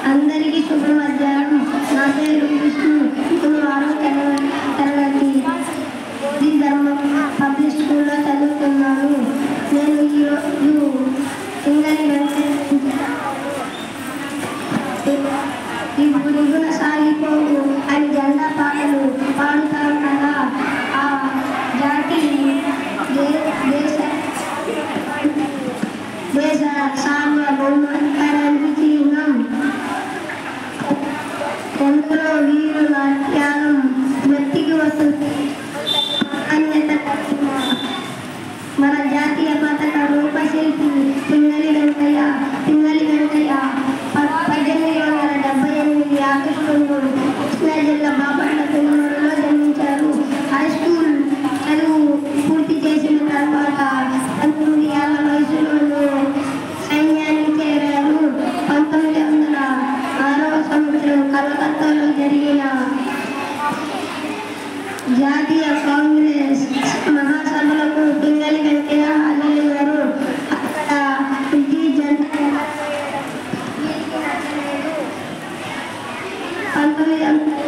అందరికీ శుభ మధ్యాహ్నం. నా పేరు విష్ణు. ఇప్పుడు 6వ తరగతి ధర్మం పబ్లిక్ స్కూల్లో చదువుతున్నాను. నేను ఈరోజు ఇప్పుడు సాగిపోవు అని జెండా పాటలు పాడుతా ఉండగా ఆ జాతి దేశ సామ్య బహుమతికరానికి చిహ్నం. ఎందరో వీరుల త్యాగం వ్యక్తికి వస్తుంది. మన జాతీయ పతాక రూపశిల్పి పింగళి వెంకయ్య 1878 ఆగస్టు 3 కృష్ణా జిల్లా బాపట్ల పెనుమూరులో జన్మించారు. హై స్కూల్ చదువు పూర్తి చేసిన తర్వాత 19 ఏళ్ల వయసులోనే సైన్యానికి చేరారు. 1906వ సంవత్సరం కలకత్తాలో జరిగిన జాతీయ కాంగ్రెస్ మహాసభలకు పింగళి వెంకయ్య హాజరయ్యారు. అక్కడ బ్రిటిష్ జెండా 19